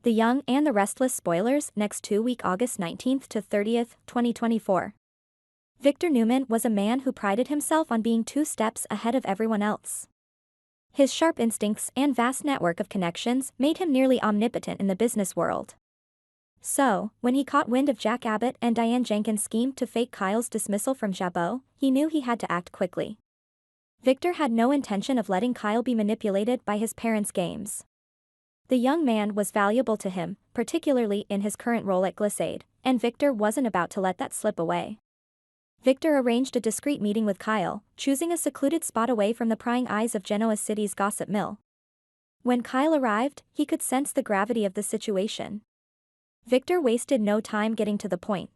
The Young and the Restless spoilers next 2-week August 19th to 30th, 2024. Victor Newman was a man who prided himself on being 2 steps ahead of everyone else. His sharp instincts and vast network of connections made him nearly omnipotent in the business world. So, when he caught wind of Jack Abbott and Diane Jenkins' scheme to fake Kyle's dismissal from Jabot, he knew he had to act quickly. Victor had no intention of letting Kyle be manipulated by his parents' games. The young man was valuable to him, particularly in his current role at Glissade, and Victor wasn't about to let that slip away. Victor arranged a discreet meeting with Kyle, choosing a secluded spot away from the prying eyes of Genoa City's gossip mill. When Kyle arrived, he could sense the gravity of the situation. Victor wasted no time getting to the point.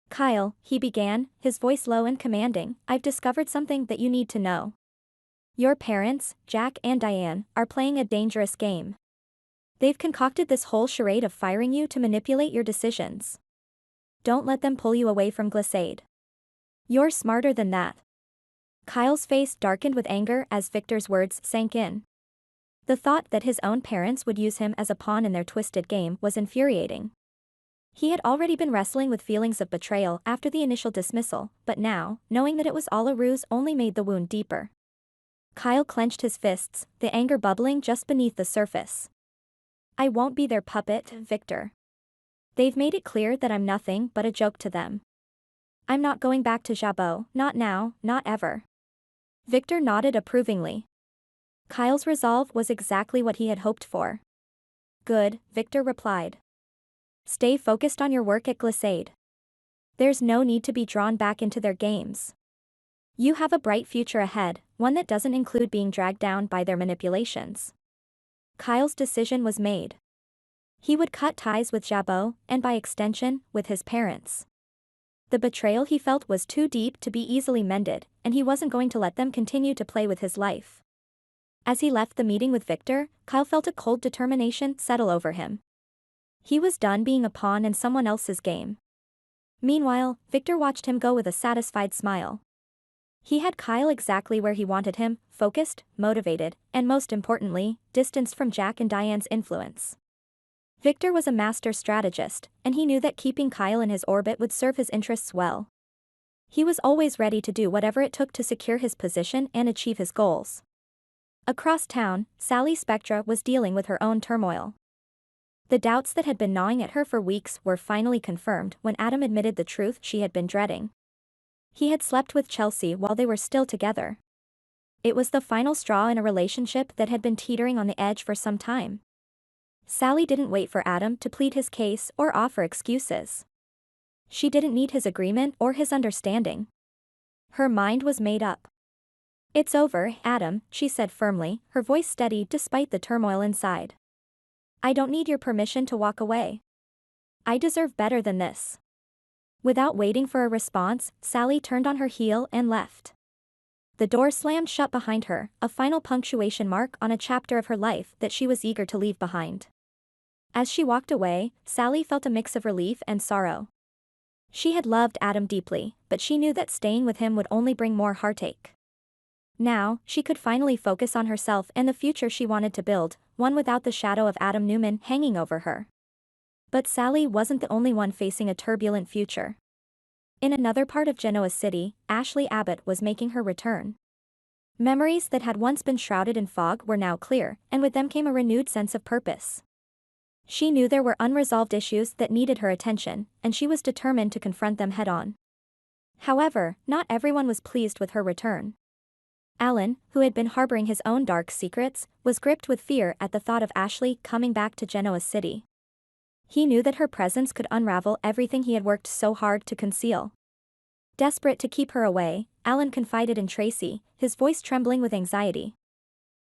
"Kyle," he began, his voice low and commanding, "I've discovered something that you need to know. Your parents, Jack and Diane, are playing a dangerous game. They've concocted this whole charade of firing you to manipulate your decisions. Don't let them pull you away from Glissade. You're smarter than that." Kyle's face darkened with anger as Victor's words sank in. The thought that his own parents would use him as a pawn in their twisted game was infuriating. He had already been wrestling with feelings of betrayal after the initial dismissal, but now, knowing that it was all a ruse only made the wound deeper. Kyle clenched his fists, the anger bubbling just beneath the surface. "I won't be their puppet, Victor. They've made it clear that I'm nothing but a joke to them. I'm not going back to Jabot, not now, not ever." Victor nodded approvingly. Kyle's resolve was exactly what he had hoped for. "Good," Victor replied. "Stay focused on your work at Glissade. There's no need to be drawn back into their games. You have a bright future ahead, one that doesn't include being dragged down by their manipulations." Kyle's decision was made. He would cut ties with Jabot, and by extension, with his parents. The betrayal he felt was too deep to be easily mended, and he wasn't going to let them continue to play with his life. As he left the meeting with Victor, Kyle felt a cold determination settle over him. He was done being a pawn in someone else's game. Meanwhile, Victor watched him go with a satisfied smile. He had Kyle exactly where he wanted him, focused, motivated, and most importantly, distanced from Jack and Diane's influence. Victor was a master strategist, and he knew that keeping Kyle in his orbit would serve his interests well. He was always ready to do whatever it took to secure his position and achieve his goals. Across town, Sally Spectra was dealing with her own turmoil. The doubts that had been gnawing at her for weeks were finally confirmed when Adam admitted the truth she had been dreading. He had slept with Chelsea while they were still together. It was the final straw in a relationship that had been teetering on the edge for some time. Sally didn't wait for Adam to plead his case or offer excuses. She didn't need his agreement or his understanding. Her mind was made up. "It's over, Adam," she said firmly, her voice steady despite the turmoil inside. "I don't need your permission to walk away. I deserve better than this." Without waiting for a response, Sally turned on her heel and left. The door slammed shut behind her, a final punctuation mark on a chapter of her life that she was eager to leave behind. As she walked away, Sally felt a mix of relief and sorrow. She had loved Adam deeply, but she knew that staying with him would only bring more heartache. Now, she could finally focus on herself and the future she wanted to build, one without the shadow of Adam Newman hanging over her. But Sally wasn't the only one facing a turbulent future. In another part of Genoa City, Ashley Abbott was making her return. Memories that had once been shrouded in fog were now clear, and with them came a renewed sense of purpose. She knew there were unresolved issues that needed her attention, and she was determined to confront them head-on. However, not everyone was pleased with her return. Alan, who had been harboring his own dark secrets, was gripped with fear at the thought of Ashley coming back to Genoa City. He knew that her presence could unravel everything he had worked so hard to conceal. Desperate to keep her away, Alan confided in Tracy, his voice trembling with anxiety.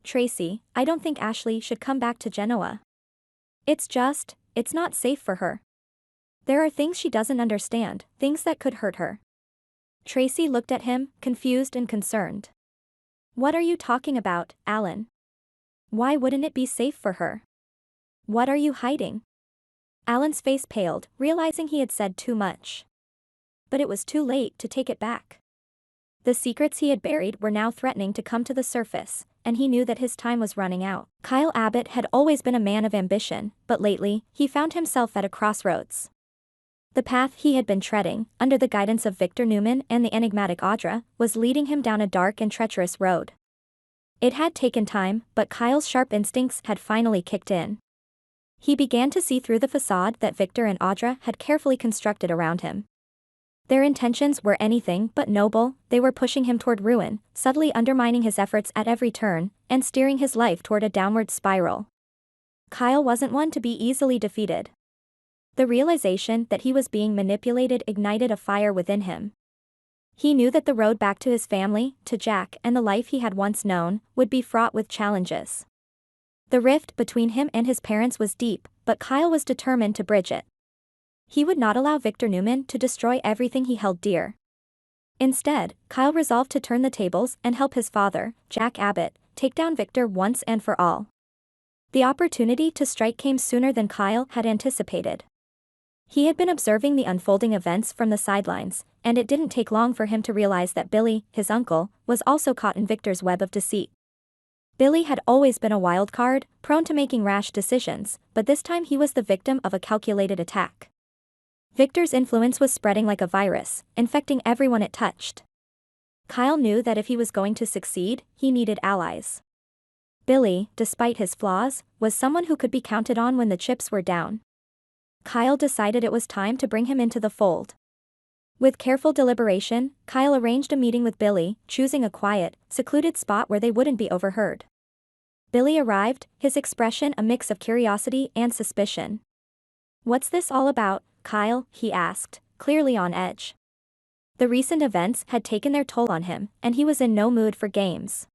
"Tracy, I don't think Ashley should come back to Genoa. It's not safe for her. There are things she doesn't understand, things that could hurt her." Tracy looked at him, confused and concerned. "What are you talking about, Alan? Why wouldn't it be safe for her? What are you hiding?" Alan's face paled, realizing he had said too much. But it was too late to take it back. The secrets he had buried were now threatening to come to the surface, and he knew that his time was running out. Kyle Abbott had always been a man of ambition, but lately, he found himself at a crossroads. The path he had been treading, under the guidance of Victor Newman and the enigmatic Audra, was leading him down a dark and treacherous road. It had taken time, but Kyle's sharp instincts had finally kicked in. He began to see through the facade that Victor and Audra had carefully constructed around him. Their intentions were anything but noble. They were pushing him toward ruin, subtly undermining his efforts at every turn, and steering his life toward a downward spiral. Kyle wasn't one to be easily defeated. The realization that he was being manipulated ignited a fire within him. He knew that the road back to his family, to Jack, and the life he had once known, would be fraught with challenges. The rift between him and his parents was deep, but Kyle was determined to bridge it. He would not allow Victor Newman to destroy everything he held dear. Instead, Kyle resolved to turn the tables and help his father, Jack Abbott, take down Victor once and for all. The opportunity to strike came sooner than Kyle had anticipated. He had been observing the unfolding events from the sidelines, and it didn't take long for him to realize that Billy, his uncle, was also caught in Victor's web of deceit. Billy had always been a wild card, prone to making rash decisions, but this time he was the victim of a calculated attack. Victor's influence was spreading like a virus, infecting everyone it touched. Kyle knew that if he was going to succeed, he needed allies. Billy, despite his flaws, was someone who could be counted on when the chips were down. Kyle decided it was time to bring him into the fold. With careful deliberation, Kyle arranged a meeting with Billy, choosing a quiet, secluded spot where they wouldn't be overheard. Billy arrived, his expression a mix of curiosity and suspicion. "What's this all about, Kyle?" he asked, clearly on edge. The recent events had taken their toll on him, and he was in no mood for games.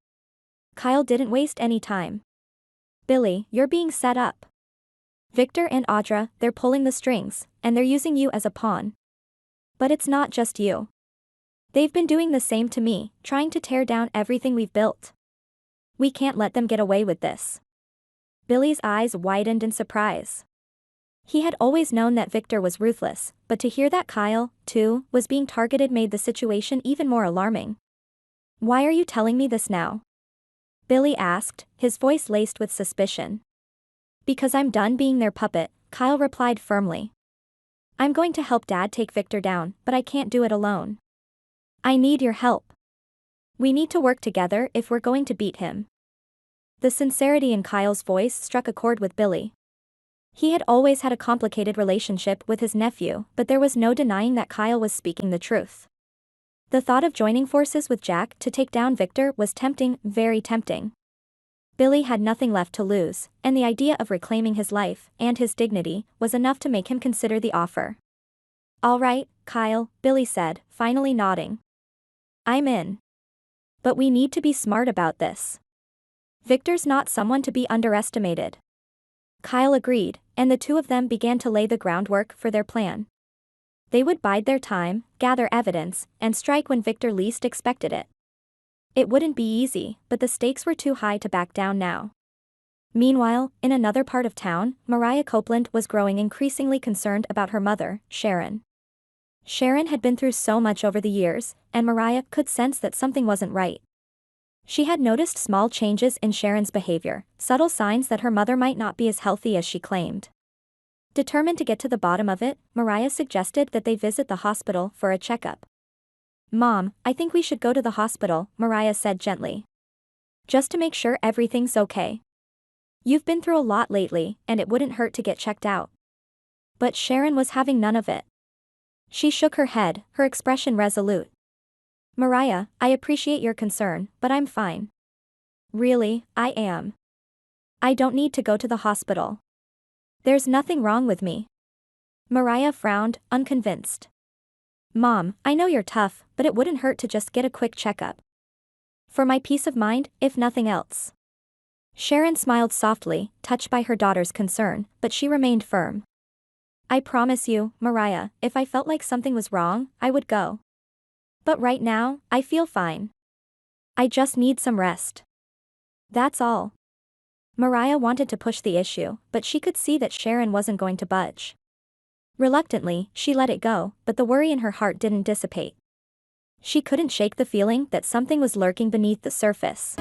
Kyle didn't waste any time. "Billy, you're being set up. Victor and Audra, they're pulling the strings, and they're using you as a pawn. But it's not just you. They've been doing the same to me, trying to tear down everything we've built. We can't let them get away with this." Billy's eyes widened in surprise. He had always known that Victor was ruthless, but to hear that Kyle, too, was being targeted made the situation even more alarming. "Why are you telling me this now?" Billy asked, his voice laced with suspicion. "Because I'm done being their puppet," Kyle replied firmly. "I'm going to help Dad take Victor down, but I can't do it alone. I need your help. We need to work together if we're going to beat him." The sincerity in Kyle's voice struck a chord with Billy. He had always had a complicated relationship with his nephew, but there was no denying that Kyle was speaking the truth. The thought of joining forces with Jack to take down Victor was tempting, very tempting. Billy had nothing left to lose, and the idea of reclaiming his life and his dignity was enough to make him consider the offer. "All right, Kyle," Billy said, finally nodding. "I'm in. But we need to be smart about this. Victor's not someone to be underestimated." Kyle agreed, and the two of them began to lay the groundwork for their plan. They would bide their time, gather evidence, and strike when Victor least expected it. It wouldn't be easy, but the stakes were too high to back down now. Meanwhile, in another part of town, Mariah Copeland was growing increasingly concerned about her mother, Sharon. Sharon had been through so much over the years, and Mariah could sense that something wasn't right. She had noticed small changes in Sharon's behavior, subtle signs that her mother might not be as healthy as she claimed. Determined to get to the bottom of it, Mariah suggested that they visit the hospital for a checkup. "Mom, I think we should go to the hospital," Mariah said gently. "Just to make sure everything's okay. You've been through a lot lately, and it wouldn't hurt to get checked out." But Sharon was having none of it. She shook her head, her expression resolute. "Mariah, I appreciate your concern, but I'm fine. Really, I am. I don't need to go to the hospital. There's nothing wrong with me." Mariah frowned, unconvinced. "Mom, I know you're tough, but it wouldn't hurt to just get a quick checkup. For my peace of mind, if nothing else." Sharon smiled softly, touched by her daughter's concern, but she remained firm. "I promise you, Mariah, if I felt like something was wrong, I would go. But right now, I feel fine. I just need some rest. That's all." Mariah wanted to push the issue, but she could see that Sharon wasn't going to budge. Reluctantly, she let it go, but the worry in her heart didn't dissipate. She couldn't shake the feeling that something was lurking beneath the surface.